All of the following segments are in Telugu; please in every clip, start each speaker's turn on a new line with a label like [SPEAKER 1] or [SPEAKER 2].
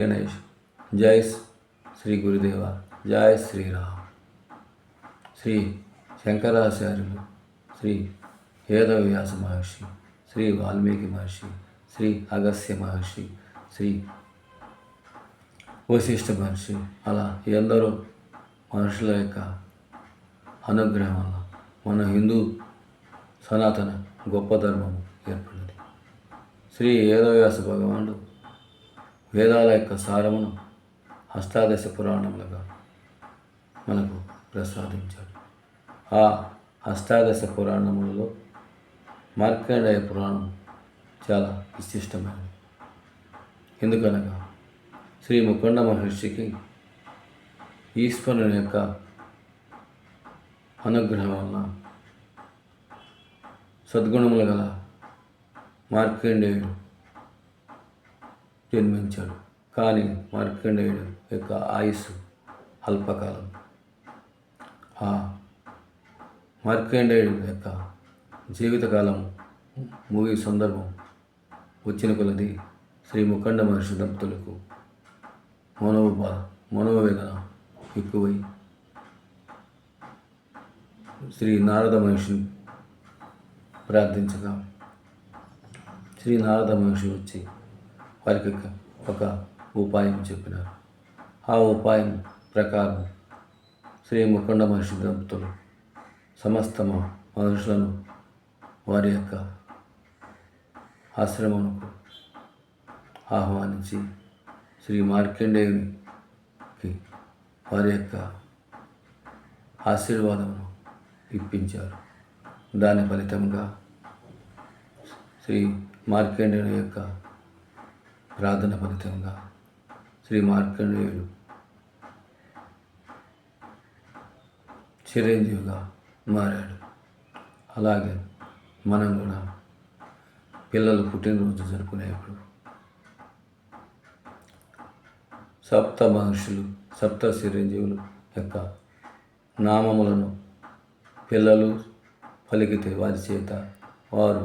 [SPEAKER 1] గణేష్. జై శ్రీ గురుదేవ. జై శ్రీరామ్. శ్రీ శంకరాచార్యులు, శ్రీ వేదవ్యాస మహర్షి, శ్రీ వాల్మీకి మహర్షి, శ్రీ అగస్త్య మహర్షి, శ్రీ వశిష్ఠ మహర్షి, అలా ఎందరో మహర్షుల యొక్క అనుగ్రహం వల్ల మన హిందూ సనాతన గొప్ప ధర్మము ఏర్పడింది. శ్రీ వేదవ్యాస భగవానుడు వేదాల యొక్క సారమును అష్టాదశ పురాణములుగా మనకు ప్రసాదించాడు. ఆ అష్టాదశ పురాణములలో మార్కండేయ పురాణం చాలా విశిష్టమైనది. ఎందుకనగా శ్రీ ముకుండ మహర్షికి ఈశ్వరుని యొక్క అనుగ్రహం వలన సద్గుణములు గల మార్కండేయుడు జన్మించాడు. కానీ మార్కండేయుడు యొక్క ఆయుస్సు అల్పకాలం. ఆ మార్కండేయుడు యొక్క జీవితకాలం ముగి సందర్భం వచ్చిన కొలది శ్రీ ముకుండ మహర్షి దంపతులకు మనోవేదన ఎక్కువై శ్రీ నారద మహర్షిని ప్రార్థించగా శ్రీ నారద మహర్షి వచ్చి వారికి ఒక ఉపాయం చెప్పినారు. ఆ ఉపాయం ప్రకారం శ్రీ ముకుండ మహర్షి దంపతులు సమస్త మహర్షులను వారి యొక్క ఆశ్రమమునకు ఆహ్వానించి శ్రీ మార్కండేయునికి వారి యొక్క ఆశీర్వాదమును ఇప్పించారు. దాని ఫలితంగా శ్రీ మార్కండేయుని యొక్క ప్రార్థన ఫలితంగా శ్రీ మార్కండేయుడు చిరంజీవిగా మారాడు. అలాగే మనం కూడా పిల్లలు పుట్టినరోజు జరుపుకునేప్పుడు సప్త మహర్షులు, సప్త చిరంజీవులు యొక్క నామములను పిల్లలు పలికితే వారి చేత, వారు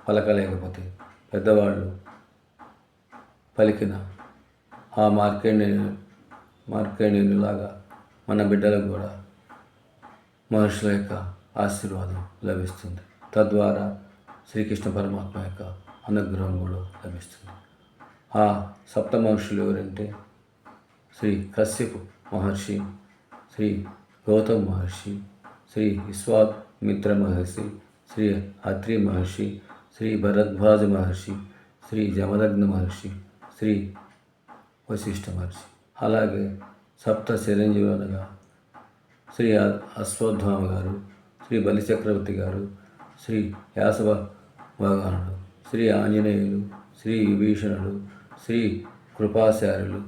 [SPEAKER 1] పలకలేకపోతే పెద్దవాళ్ళు పలికిన ఆ మార్కండేయునిలాగా మన బిడ్డలకు కూడా మహర్షుల యొక్క ఆశీర్వాదం లభిస్తుంది. తద్వారా శ్రీకృష్ణ పరమాత్మ యొక్క అనుగ్రహం కూడా లభిస్తుంది. ఆ సప్త మహర్షులు ఎవరంటే శ్రీ కశ్యపు మహర్షి, శ్రీ గౌతమ్ మహర్షి, శ్రీ విశ్వామిత్ర మహర్షి, శ్రీ అత్రి మహర్షి, శ్రీ భరద్వాజ మహర్షి, శ్రీ జమదగ్న మహర్షి, శ్రీ వశిష్ఠ మహర్షి. అలాగే సప్త చిరంజీవులు అనగా శ్రీ అశ్వత్థామ గారు, శ్రీ బలిచక్రవర్తి గారు, శ్రీ యాసవ భగవానుడు, శ్రీ ఆంజనేయులు, శ్రీ విభీషణుడు, శ్రీ కృపాచార్యులు,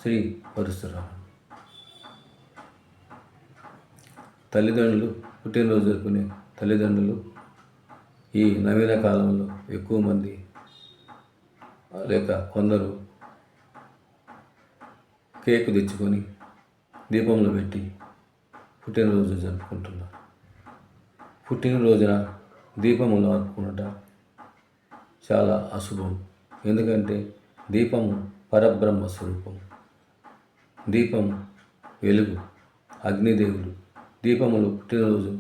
[SPEAKER 1] శ్రీ పరశురాముడు. తల్లిదండ్రులు పుట్టినరోజు జరుపుకునే తల్లిదండ్రులు ఈ నవీన కాలంలో ఎక్కువ మంది లేక కొందరు కేకు తెచ్చుకొని దీపంలో పెట్టి పుట్టినరోజు జరుపుకుంటున్నారు. పుట్టినరోజున దీపములు ఆర్పుకున్నట చాలా అశుభం. ఎందుకంటే దీపము పరబ్రహ్మ స్వరూపం. దీపం వెలుగు, అగ్నిదేవుడు. దీపములు పుట్టినరోజు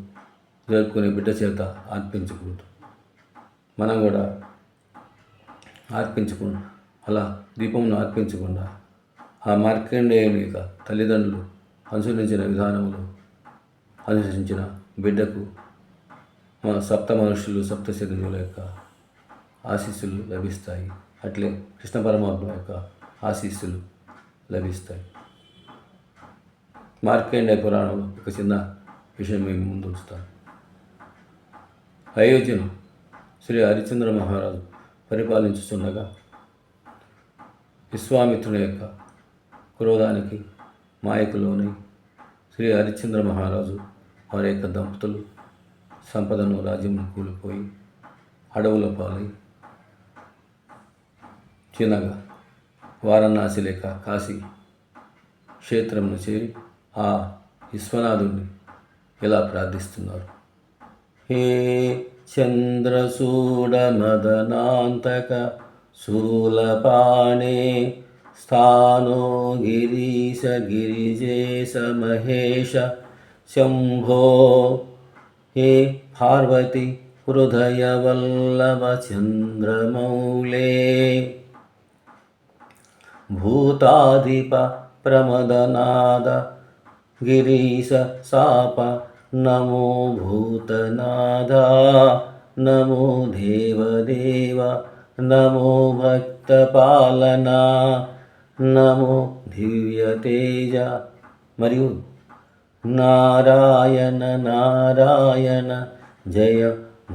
[SPEAKER 1] జరుపుకునే బిడ్డ చేత అర్పించకూడదు. మనం కూడా అలా దీపమును అర్పించకుండా ఆ మార్కండేయుని యొక్క తల్లిదండ్రులు అనుసరించిన విధానంలో అనుసరించిన బిడ్డకు మన సప్త మహర్షులు, సప్త చిరంజీవుల యొక్క ఆశీస్సులు లభిస్తాయి. అట్లే కృష్ణ పరమాత్మ యొక్క ఆశీస్సులు లభిస్తాయి. మార్కండేయ పురాణంలో ఒక చిన్న విషయం మేము ముందు ఉంచుతాను. అయోధ్యను శ్రీ హరిశ్చంద్ర మహారాజు పరిపాలించుచుండగా విశ్వామిత్రుని యొక్క క్రోధానికి మాయకులోని శ్రీ హరిశ్చంద్ర మహారాజు వారి యొక్క దంపతులు సంపదను, రాజ్యమును కూలిపోయి అడవుల పాలై చిన్నగా వారణాసి లేక కాశీ క్షేత్రంను చేరి ఆ విశ్వనాథుడిని ఇలా ప్రార్థిస్తున్నారు. హే చంద్రసూడ మదనాంతక శూలపాణే స్థానో గిరీశ గిరిజేశ మహేశ శంభో హే పార్వతి హృదయ వల్లభ చంద్రమౌళే భూతాధిప ప్రమదనాద గిరీశ సాప నమో భూతనాథ నమో దేవదేవ నమో భక్తపాలనా నమో దివ్యతేజ మరియు నారాయణ నారాయణ జయ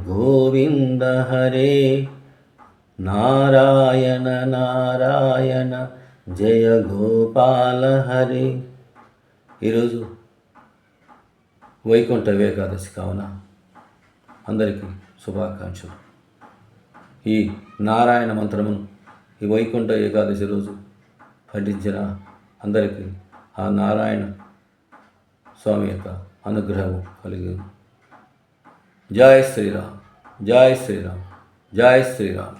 [SPEAKER 1] గోవింద హరే నారాయణ నారాయణ జయ గోపాల హరే. ఈరోజు వైకుంఠ ఏకాదశి కావున అందరికీ శుభాకాంక్షలు. ఈ నారాయణ మంత్రమును ఈ వైకుంఠ ఏకాదశి రోజు పఠించిన అందరికీ ఆ నారాయణ స్వామి యొక్క అనుగ్రహం కలిగి. జై శ్రీరామ్, జై శ్రీరామ్, జై శ్రీరామ్.